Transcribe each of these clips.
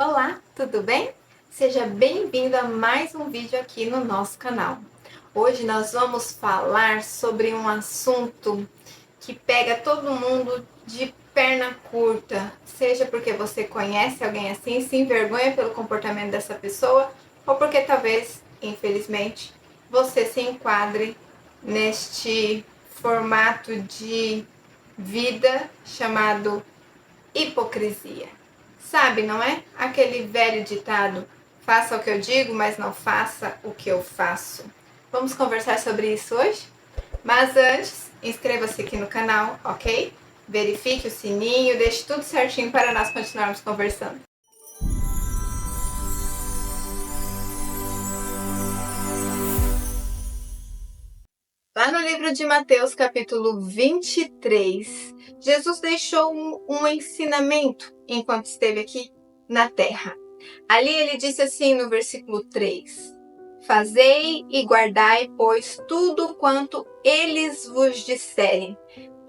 Olá, tudo bem? Seja bem-vindo a mais um vídeo aqui no nosso canal. Hoje nós vamos falar sobre um assunto que pega todo mundo de perna curta, seja porque você conhece alguém assim, se envergonha pelo comportamento dessa pessoa, ou porque talvez, infelizmente, você se enquadre neste formato de vida chamado hipocrisia. Sabe, não é? Aquele velho ditado: faça o que eu digo, mas não faça o que eu faço. Vamos conversar sobre isso hoje? Mas antes, inscreva-se aqui no canal, ok? Verifique o sininho, deixe tudo certinho para nós continuarmos conversando. Lá no livro de Mateus, capítulo 23, Jesus deixou um ensinamento enquanto esteve aqui na terra. Ali ele disse assim no versículo 3: Fazei e guardai, pois, tudo quanto eles vos disserem.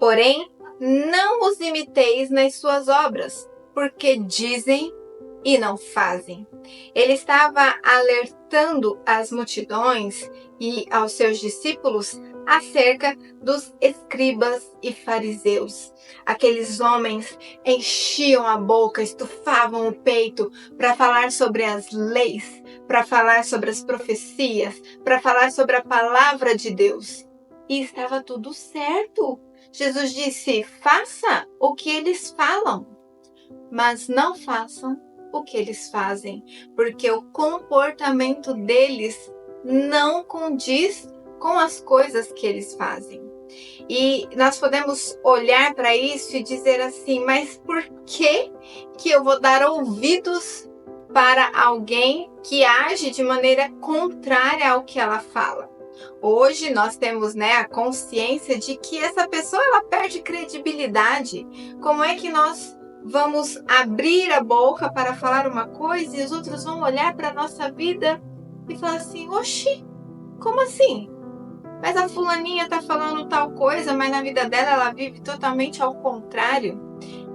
Porém, não os imiteis nas suas obras, porque dizem e não fazem. Ele estava alertando as multidões e aos seus discípulos acerca dos escribas e fariseus. Aqueles homens enchiam a boca, estufavam o peito para falar sobre as leis, para falar sobre as profecias, para falar sobre a palavra de Deus. E estava tudo certo. Jesus disse: faça o que eles falam, mas não façam o que eles fazem, porque o comportamento deles não condiz com as coisas que eles fazem. E nós podemos olhar para isso e dizer assim: mas por que eu vou dar ouvidos para alguém que age de maneira contrária ao que ela fala? Hoje nós temos, a consciência de que essa pessoa ela perde credibilidade. Como é que nós vamos abrir a boca para falar uma coisa e os outros vão olhar para a nossa vida e falar assim: oxi, como assim? Mas a fulaninha tá falando tal coisa, mas na vida dela ela vive totalmente ao contrário.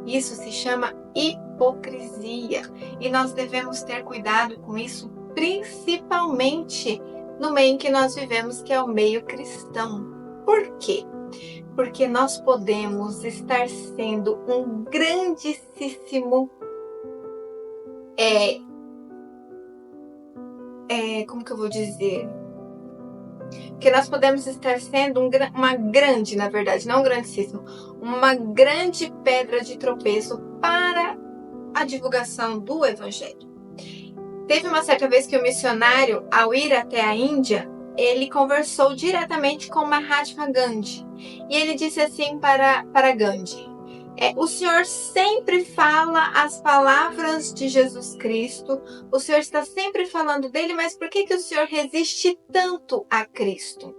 Isso se chama hipocrisia. E nós devemos ter cuidado com isso, principalmente no meio em que nós vivemos, que é o meio cristão. Por quê? Porque nós podemos estar sendo um grandíssimo como que eu vou dizer? Que nós podemos estar sendo uma grande, na verdade, não um grandíssimo, uma grande pedra de tropeço para a divulgação do Evangelho. Teve uma certa vez que o missionário, ao ir até a Índia, ele conversou diretamente com Mahatma Gandhi. E ele disse assim para Gandhi: o Senhor sempre fala as palavras de Jesus Cristo, o Senhor está sempre falando dele, mas por que o Senhor resiste tanto a Cristo?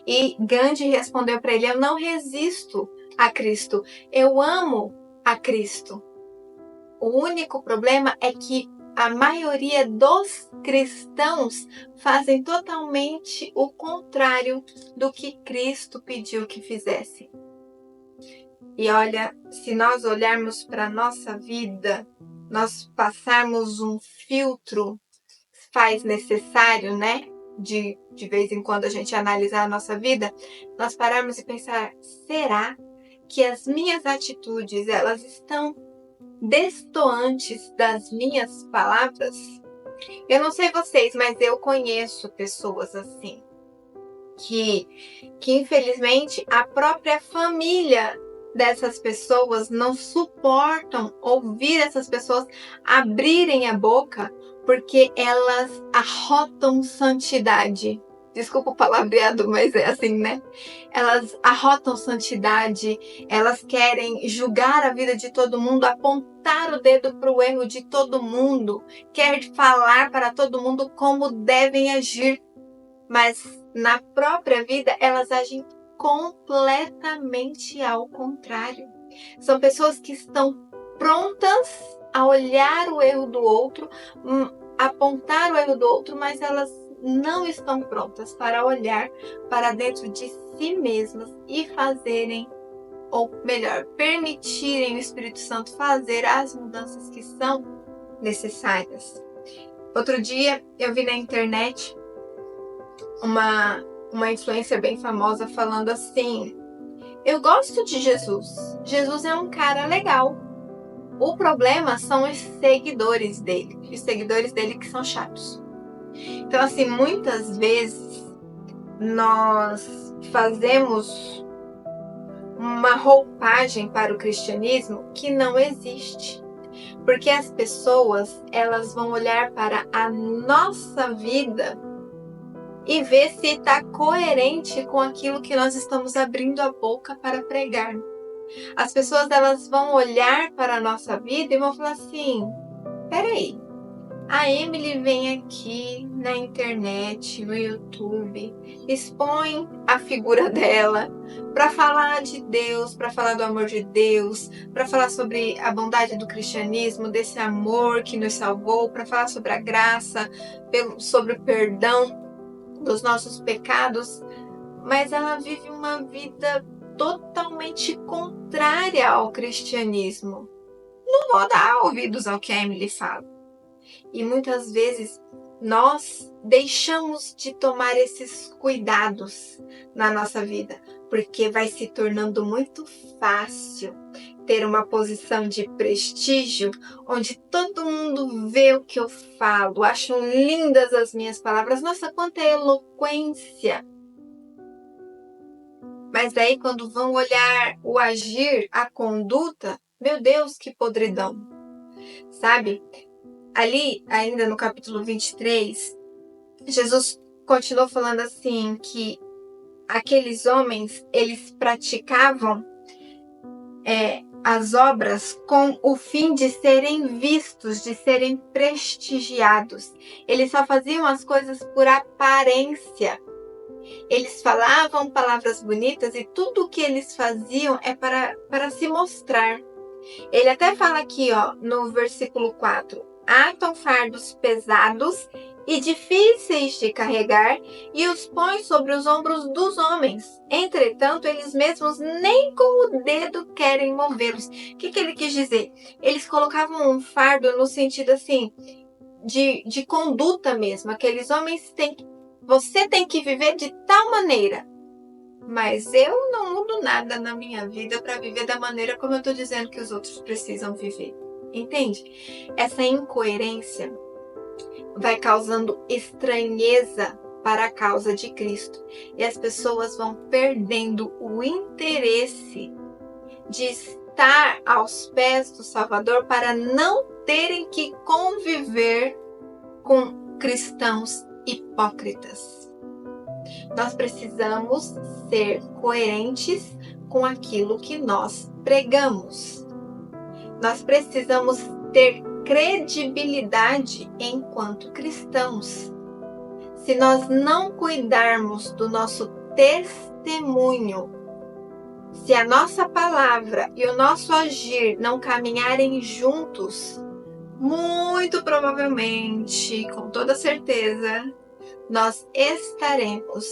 E Gandhi respondeu para ele: eu não resisto a Cristo, eu amo a Cristo. O único problema é que a maioria dos cristãos fazem totalmente o contrário do que Cristo pediu que fizessem. E olha, se nós olharmos para a nossa vida, nós passarmos um filtro, faz necessário, de vez em quando a gente analisar a nossa vida, nós pararmos e pensar: será que as minhas atitudes, elas estão destoantes das minhas palavras? Eu não sei vocês, mas eu conheço pessoas assim, que infelizmente a própria família dessas pessoas não suportam ouvir essas pessoas abrirem a boca, porque elas arrotam santidade. Desculpa o palavreado, mas é assim, né? Elas arrotam santidade, elas querem julgar a vida de todo mundo, apontar o dedo para o erro de todo mundo, quer falar para todo mundo como devem agir, mas na própria vida elas agem completamente ao contrário. São pessoas que estão prontas a olhar o erro do outro, apontar o erro do outro, mas elas não estão prontas para olhar para dentro de si mesmas e fazerem, ou melhor, permitirem o Espírito Santo fazer as mudanças que são necessárias. Outro dia eu vi na internet uma influencer bem famosa falando assim: eu gosto de Jesus. Jesus é um cara legal. O problema são os seguidores dele. Os seguidores dele que são chatos. Então, assim, muitas vezes nós fazemos uma roupagem para o cristianismo que não existe. Porque as pessoas, elas vão olhar para a nossa vida e ver se está coerente com aquilo que nós estamos abrindo a boca para pregar. As pessoas, elas vão olhar para a nossa vida e vão falar assim: peraí, a Emily vem aqui na internet, no YouTube, expõe a figura dela para falar de Deus, para falar do amor de Deus, para falar sobre a bondade do cristianismo, desse amor que nos salvou, para falar sobre a graça, sobre o perdão dos nossos pecados, mas ela vive uma vida totalmente contrária ao cristianismo. Não vou dar ouvidos ao que a Emily fala. E muitas vezes nós deixamos de tomar esses cuidados na nossa vida, porque vai se tornando muito fácil ter uma posição de prestígio, onde todo mundo vê o que eu falo, acham lindas as minhas palavras. Nossa, quanta eloquência! Mas daí quando vão olhar o agir, a conduta, meu Deus, que podridão! Sabe? Ali, ainda no capítulo 23, Jesus continuou falando assim, que aqueles homens, eles praticavam as obras com o fim de serem vistos, de serem prestigiados. Eles só faziam as coisas por aparência. Eles falavam palavras bonitas e tudo o que eles faziam é para se mostrar. Ele até fala aqui, ó, no versículo 4, atam fardos pesados e difíceis de carregar e os põem sobre os ombros dos homens. Entretanto, eles mesmos nem com o dedo querem movê-los. O que ele quis dizer? Eles colocavam um fardo no sentido assim, de conduta mesmo. Aqueles homens você tem que viver de tal maneira. Mas eu não mudo nada na minha vida para viver da maneira como eu estou dizendo que os outros precisam viver. Entende? Essa incoerência vai causando estranheza para a causa de Cristo. E as pessoas vão perdendo o interesse de estar aos pés do Salvador para não terem que conviver com cristãos hipócritas. Nós precisamos ser coerentes com aquilo que nós pregamos. Nós precisamos ter credibilidade enquanto cristãos. Se nós não cuidarmos do nosso testemunho, se a nossa palavra e o nosso agir não caminharem juntos, muito provavelmente, com toda certeza, nós estaremos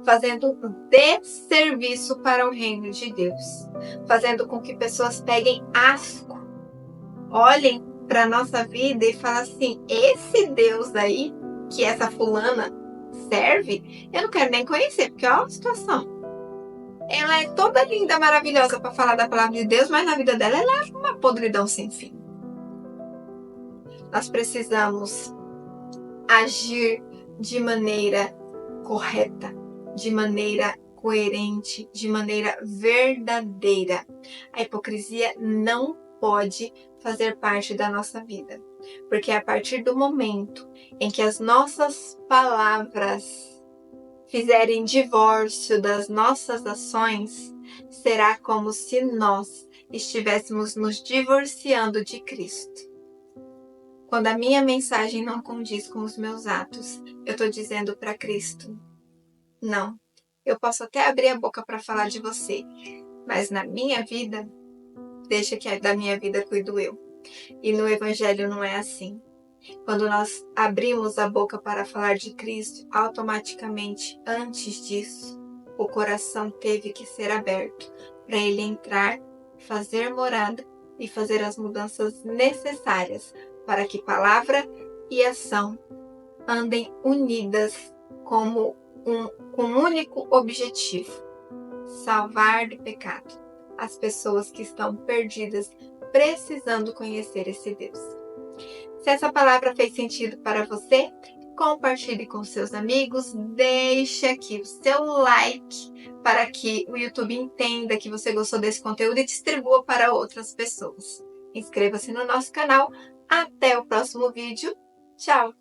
fazendo um desserviço para o reino de Deus, fazendo com que pessoas peguem asco, olhem para a nossa vida e falem assim: esse Deus aí, que essa fulana serve, eu não quero nem conhecer, porque olha a situação. Ela é toda linda, maravilhosa para falar da palavra de Deus, mas na vida dela ela é uma podridão sem fim. Nós precisamos agir de maneira correta, de maneira coerente, de maneira verdadeira. A hipocrisia não pode fazer parte da nossa vida, porque a partir do momento em que as nossas palavras fizerem divórcio das nossas ações, será como se nós estivéssemos nos divorciando de Cristo. Quando a minha mensagem não condiz com os meus atos, eu estou dizendo para Cristo: não, eu posso até abrir a boca para falar de você, mas na minha vida, deixa que da minha vida cuido eu. E no Evangelho não é assim. Quando nós abrimos a boca para falar de Cristo, automaticamente, antes disso, o coração teve que ser aberto para Ele entrar, fazer morada e fazer as mudanças necessárias para que palavra e ação andem unidas com um único objetivo: salvar do pecado as pessoas que estão perdidas, precisando conhecer esse Deus. Se essa palavra fez sentido para você, compartilhe com seus amigos, deixe aqui o seu like para que o YouTube entenda que você gostou desse conteúdo e distribua para outras pessoas. Inscreva-se no nosso canal. Até o próximo vídeo. Tchau!